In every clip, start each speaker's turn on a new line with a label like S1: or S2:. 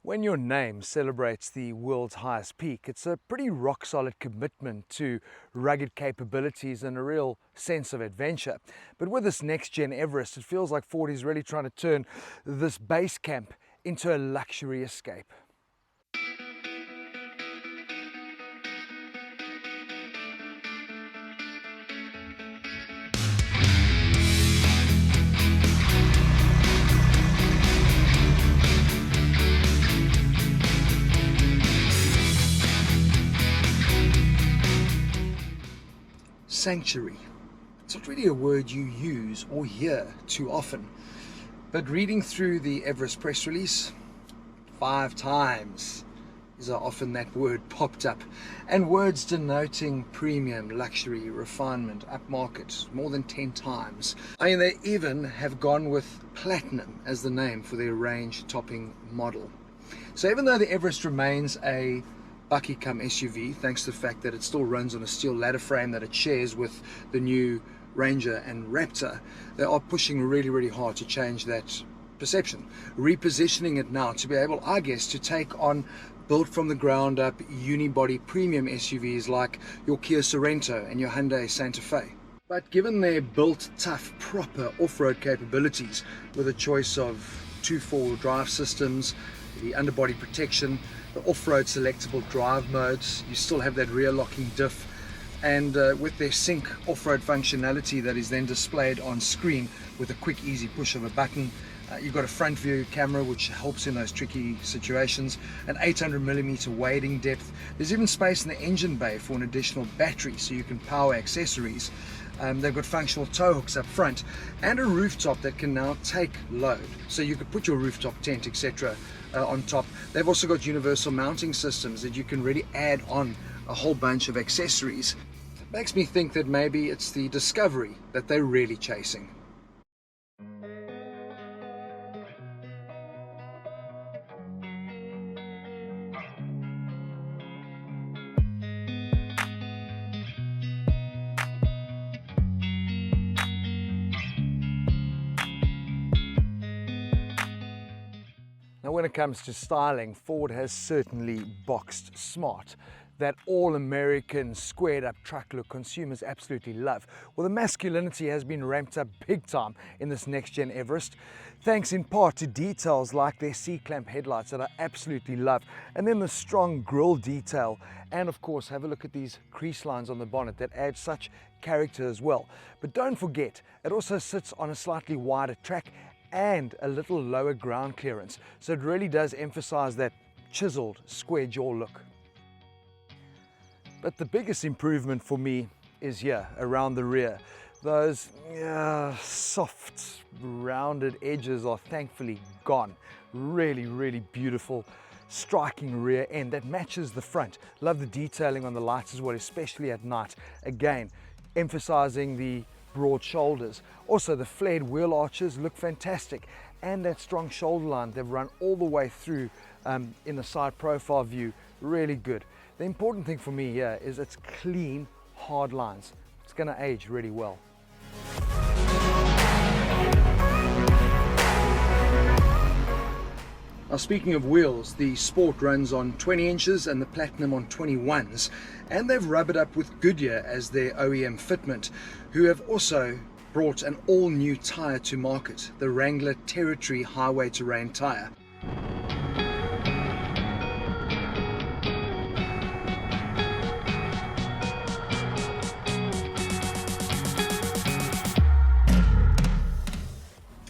S1: When your name celebrates the world's highest peak, it's a pretty rock-solid commitment to rugged capabilities and a real sense of adventure. But with this next-gen Everest, it feels like Ford is really trying to turn this base camp into a luxury escape. Sanctuary. It's not really a word you use or hear too often, but reading through the Everest press release, 5 times is how often that word popped up, and words denoting premium, luxury, refinement, upmarket, more than 10 times. I mean, they even have gone with platinum as the name for their range-topping model. So even though the Everest remains a bucky come SUV, thanks to the fact that it still runs on a steel ladder frame that it shares with the new Ranger and Raptor, they are pushing really hard to change that perception, repositioning it now to be able, I guess, to take on built from the ground up unibody premium SUVs like your Kia Sorento and your Hyundai Santa Fe. But given their built tough proper off-road capabilities with a choice of 2 4-wheel drive systems, the underbody protection, the off-road selectable drive modes, you still have that rear locking diff, and with their sync off-road functionality that is then displayed on screen with a quick easy push of a button. You've got a front view camera which helps in those tricky situations, an 800mm wading depth. There's even space in the engine bay for an additional battery so you can power accessories. They've got functional tow hooks up front and a rooftop that can now take load, so you could put your rooftop tent, etc. On top. They've also got universal mounting systems that you can really add on a whole bunch of accessories. It makes me think that maybe it's the discovery that they're really chasing. Now, when it comes to styling, Ford has certainly boxed smart. That all-American squared-up truck look consumers absolutely love. Well, the masculinity has been ramped up big time in this next-gen Everest, thanks in part to details like their C-clamp headlights that I absolutely love, and then the strong grille detail, and of course, have a look at these crease lines on the bonnet that add such character as well. But don't forget, it also sits on a slightly wider track and a little lower ground clearance, so it really does emphasize that chiseled square jaw look. But the biggest improvement for me is here around the rear. Those soft rounded edges are thankfully gone. Really beautiful, striking rear end that matches the front. Love the detailing on the lights as well, especially at night. Again, emphasizing the broad shoulders. Also, the flared wheel arches look fantastic, and that strong shoulder line they've run all the way through in the side profile view, really good. The important thing for me here is it's clean, hard lines. It's going to age really well. Now, speaking of wheels, the Sport runs on 20 inches and the Platinum on 21s, and they've rubbed it up with Goodyear as their OEM fitment, who have also brought an all-new tyre to market, the Wrangler Territory Highway Terrain tyre.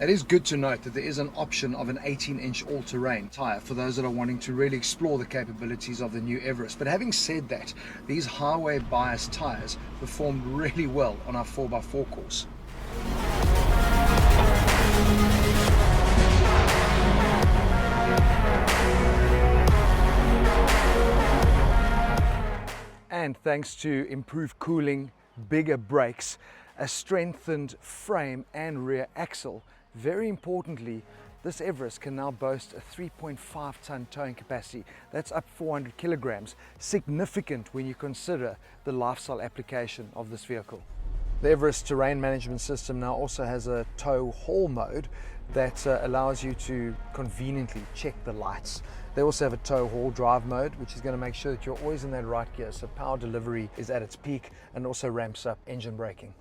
S1: It is good to note that there is an option of an 18-inch all-terrain tyre for those that are wanting to really explore the capabilities of the new Everest. But having said that, these highway biased tyres performed really well on our 4x4 course. And thanks to improved cooling, bigger brakes, a strengthened frame and rear axle, very importantly, this Everest can now boast a 3.5-ton towing capacity. That's up 400 kilograms, significant when you consider the lifestyle application of this vehicle. The Everest terrain management system now also has a tow haul mode that allows you to conveniently check the lights. They also have a tow haul drive mode, which is going to make sure that you're always in that right gear, so power delivery is at its peak and also ramps up engine braking.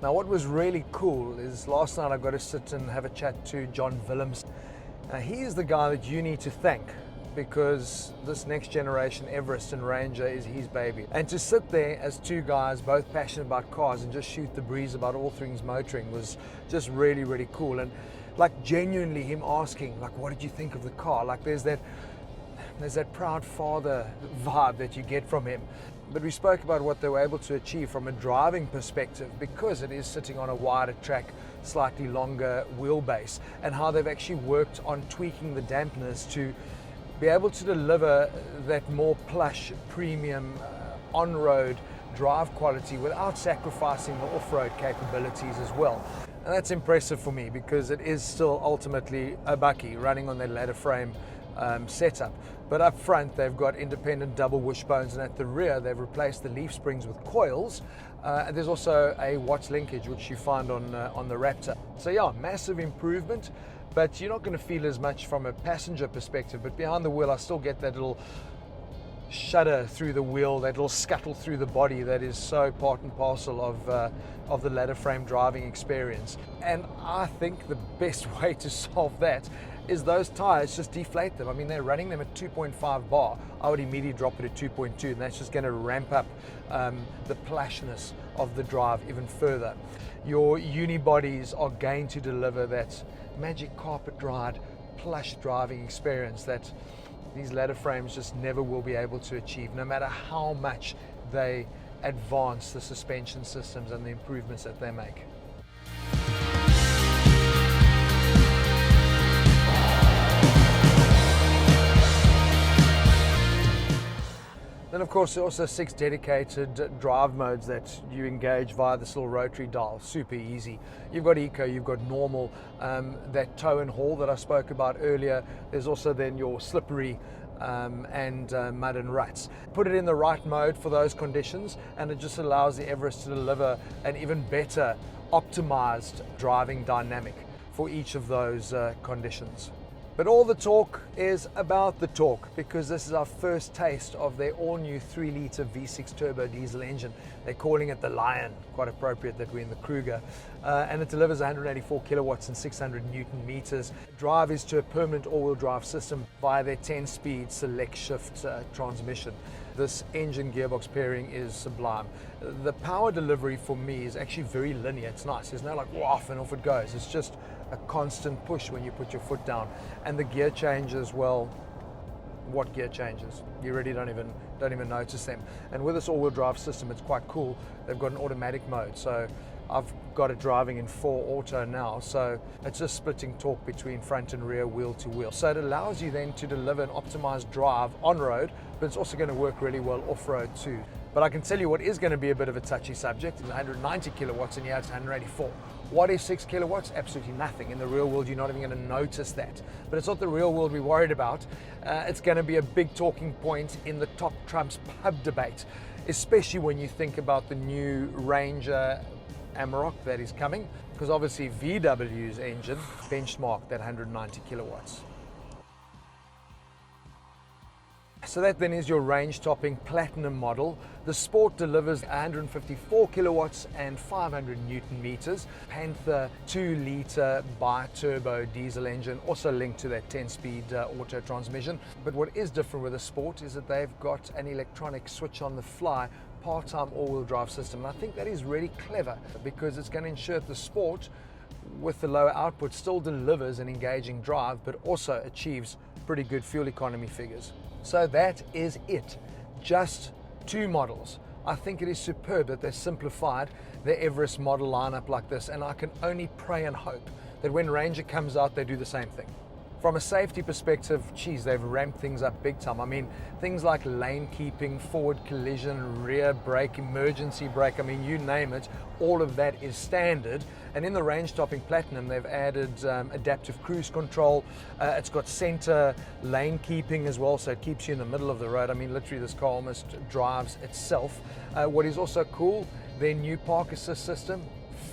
S1: Now, what was really cool is last night I got to sit and have a chat to John Willems. He is the guy that you need to thank, because this next generation Everest and Ranger is his baby. And to sit there as two guys, both passionate about cars, and just shoot the breeze about all things motoring was just really, really cool. And like genuinely him asking, like, what did you think of the car? Like there's that proud father vibe that you get from him. But we spoke about what they were able to achieve from a driving perspective, because it is sitting on a wider track, slightly longer wheelbase, and how they've actually worked on tweaking the dampeners to be able to deliver that more plush, premium, on-road drive quality without sacrificing the off-road capabilities as well. And that's impressive for me, because it is still ultimately a bakkie running on that ladder frame setup. But up front they've got independent double wishbones, and at the rear they've replaced the leaf springs with coils. And there's also a Watts linkage, which you find on the Raptor. So yeah, massive improvement, but you're not going to feel as much from a passenger perspective. But behind the wheel I still get that little shudder through the wheel, that little scuttle through the body that is so part and parcel of the ladder frame driving experience. And I think the best way to solve that is those tires, just deflate them. I mean, they're running them at 2.5 bar. I would immediately drop it at 2.2, and that's just going to ramp up the plushness of the drive even further. Your unibodies are going to deliver that magic carpet ride, plush driving experience that these ladder frames just never will be able to achieve, no matter how much they advance the suspension systems and the improvements that they make. Then of course there are also 6 dedicated drive modes that you engage via this little rotary dial. Super easy. You've got eco, you've got normal, that tow and haul that I spoke about earlier. There's also then your slippery and mud and ruts. Put it in the right mode for those conditions, and it just allows the Everest to deliver an even better optimized driving dynamic for each of those conditions. But all the talk is about the talk, because this is our first taste of their all-new 3-litre V6 turbo diesel engine. They're calling it the Lion, quite appropriate that we're in the Kruger, and it delivers 184 kilowatts and 600 newton meters. Drive is to a permanent all-wheel drive system via their 10-speed select shift transmission. This engine gearbox pairing is sublime. The power delivery for me is actually very linear. It's nice. There's no like woof and off it goes. It's just a constant push when you put your foot down. And the gear changes, well, what gear changes? You really don't even notice them. And with this all-wheel drive system, it's quite cool. They've got an automatic mode, so I've got it driving in 4 auto now, so it's just splitting torque between front and rear, wheel to wheel. So it allows you then to deliver an optimized drive on road, but it's also going to work really well off-road too. But I can tell you what is going to be a bit of a touchy subject. It's 190 kilowatts and here it's 184. What is 6 kilowatts? Absolutely nothing. In the real world, you're not even going to notice that. But it's not the real world we're worried about. It's going to be a big talking point in the top trumps pub debate, especially when you think about the new Ranger Amarok that is coming, because obviously VW's engine benchmarked that 190 kilowatts. So that then is your range-topping Platinum model. The Sport delivers 154 kilowatts and 500 newton meters. Panther 2-litre bi-turbo diesel engine, also linked to that 10-speed auto transmission. But what is different with the Sport is that they've got an electronic switch-on-the-fly part-time all-wheel drive system. And I think that is really clever, because it's going to ensure that the Sport, with the lower output, still delivers an engaging drive, but also achieves pretty good fuel economy figures. So that is it. Just 2 models. I think it is superb that they simplified the Everest model lineup like this, and I can only pray and hope that when Ranger comes out, they do the same thing. From a safety perspective, geez, they've ramped things up big time. I mean, things like lane keeping, forward collision, rear brake, emergency brake, I mean, you name it, all of that is standard. And in the range topping Platinum, they've added adaptive cruise control. It's got center lane keeping as well, so it keeps you in the middle of the road. I mean, literally this car almost drives itself. What is also cool, their new park assist system,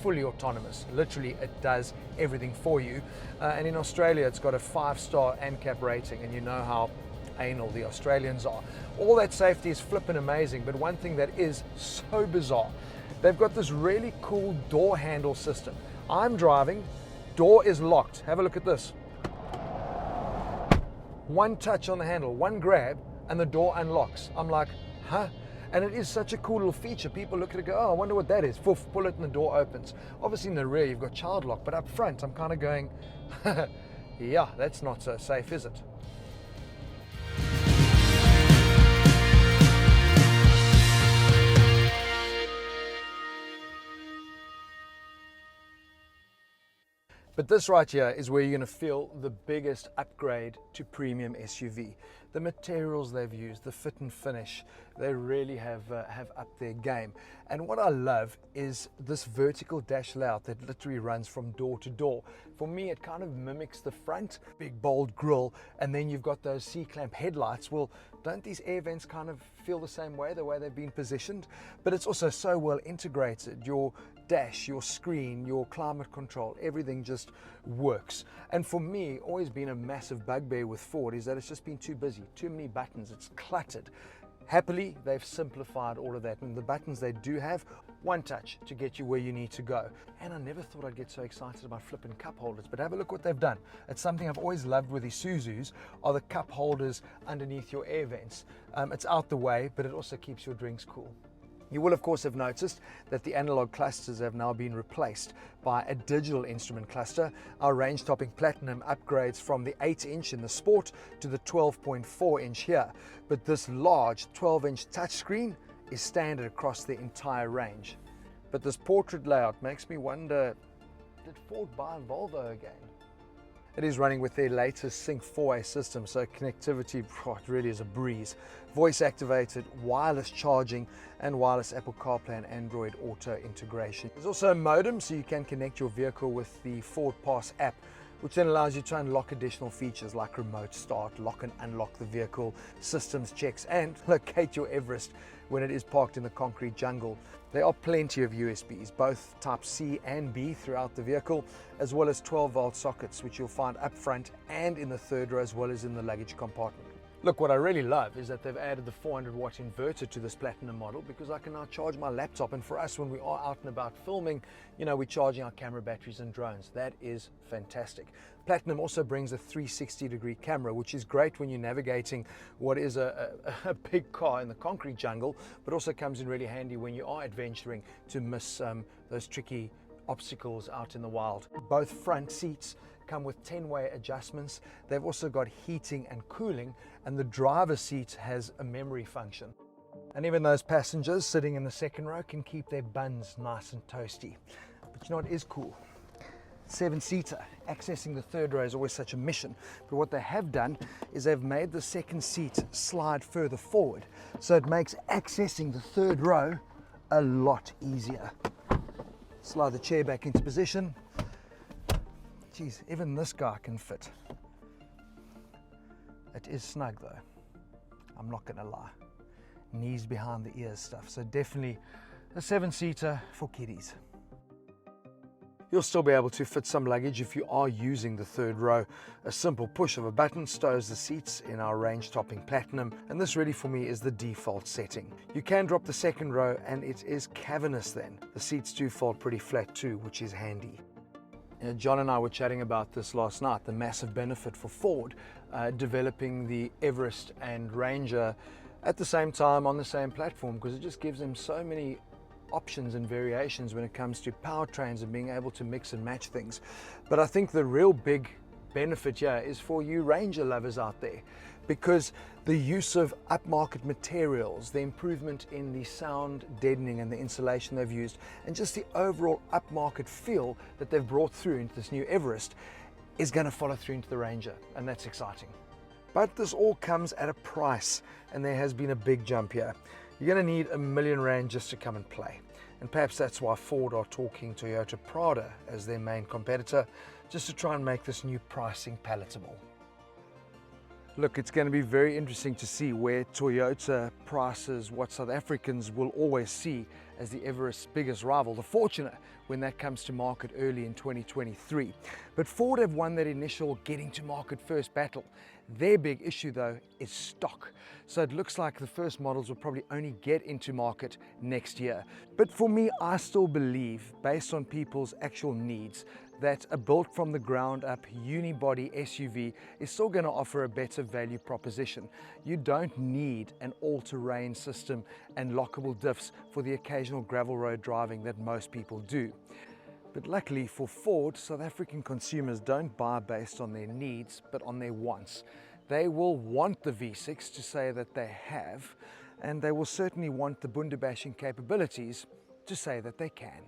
S1: fully autonomous. Literally, it does everything for you. And in Australia, it's got a 5-star ANCAP rating, and you know how anal the Australians are. All that safety is flippin' amazing, but one thing that is so bizarre, they've got this really cool door handle system. I'm driving, door is locked. Have a look at this. One touch on the handle, one grab, and the door unlocks. I'm like, huh? And it is such a cool little feature. People look at it and go, oh, I wonder what that is. Poof, pull it and the door opens. Obviously in the rear you've got child lock, but up front I'm kind of going, yeah, that's not so safe, is it? But this right here is where you're going to feel the biggest upgrade to premium SUV. The materials they've used, the fit and finish, they really have upped their game. And what I love is this vertical dash layout that literally runs from door to door. For me, it kind of mimics the front, big bold grille, and then you've got those C-clamp headlights. Well, don't these air vents kind of feel the same way, the way they've been positioned? But it's also so well integrated. Your dash, your screen, your climate control, everything just works. And for me, always been a massive bugbear with Ford is that it's just been too busy, too many buttons, it's cluttered. Happily, they've simplified all of that, and the buttons they do have, one touch to get you where you need to go. And I never thought I'd get so excited about flipping cup holders, but have a look what they've done. It's something I've always loved with Isuzus, are the cup holders underneath your air vents. It's out the way, but it also keeps your drinks cool. You will of course have noticed that the analog clusters have now been replaced by a digital instrument cluster. Our range topping Platinum upgrades from the 8-inch in the Sport to the 12.4-inch here. But this large 12-inch touchscreen is standard across the entire range. But this portrait layout makes me wonder, did Ford buy Volvo again? It is running with their latest Sync 4A system, so connectivity, it really is a breeze. Voice activated, wireless charging, and wireless Apple CarPlay and Android Auto integration. There's also a modem, so you can connect your vehicle with the Ford Pass app, which then allows you to unlock additional features like remote start, lock and unlock the vehicle, systems checks, and locate your Everest when it is parked in the concrete jungle. There are plenty of USBs, both type C and B throughout the vehicle, as well as 12-volt sockets, which you'll find up front and in the third row, as well as in the luggage compartment. Look, what I really love is that they've added the 400-watt inverter to this Platinum model, because I can now charge my laptop, and for us when we are out and about filming, you know, we're charging our camera batteries and drones. That is fantastic. Platinum also brings a 360-degree camera, which is great when you're navigating what is a big car in the concrete jungle, but also comes in really handy when you are adventuring to miss those tricky obstacles out in the wild. Both front seats come with 10-way adjustments. They've also got heating and cooling, and the driver's seat has a memory function. And even those passengers sitting in the second row can keep their buns nice and toasty. But you know what is cool? 7-seater. Accessing the third row is always such a mission, but what they have done is they've made the second seat slide further forward, so it makes accessing the third row a lot easier. Slide the chair back into position. Geez, even this guy can fit. It is snug though, I'm not gonna lie. Knees behind the ears stuff, so definitely a 7-seater for kiddies. You'll still be able to fit some luggage if you are using the third row. A simple push of a button stows the seats in our range topping Platinum, and this really for me is the default setting. You can drop the second row and it is cavernous then. The seats do fold pretty flat too, which is handy. John and I were chatting about this last night, the massive benefit for Ford developing the Everest and Ranger at the same time on the same platform, because it just gives them so many options and variations when it comes to powertrains and being able to mix and match things. But I think the real big benefit here is for you Ranger lovers out there, because the use of upmarket materials, the improvement in the sound deadening and the insulation they've used, and just the overall upmarket feel that they've brought through into this new Everest, is going to follow through into the Ranger, and that's exciting. But this all comes at a price, and there has been a big jump here. You're going to need R1 million just to come and play. And perhaps that's why Ford are talking Toyota Prado as their main competitor, just to try and make this new pricing palatable. Look, it's going to be very interesting to see where Toyota prices what South Africans will always see as the Everest's biggest rival, the Fortuner, when that comes to market early in 2023. But Ford have won that initial getting to market first battle. Their big issue though is stock. So it looks like the first models will probably only get into market next year. But for me, I still believe, based on people's actual needs, that a built from the ground up unibody SUV is still going to offer a better value proposition. You don't need an all-terrain system and lockable diffs for the occasional gravel road driving that most people do. But luckily for Ford, South African consumers don't buy based on their needs, but on their wants. They will want the V6 to say that they have, and they will certainly want the bunda bashing capabilities to say that they can.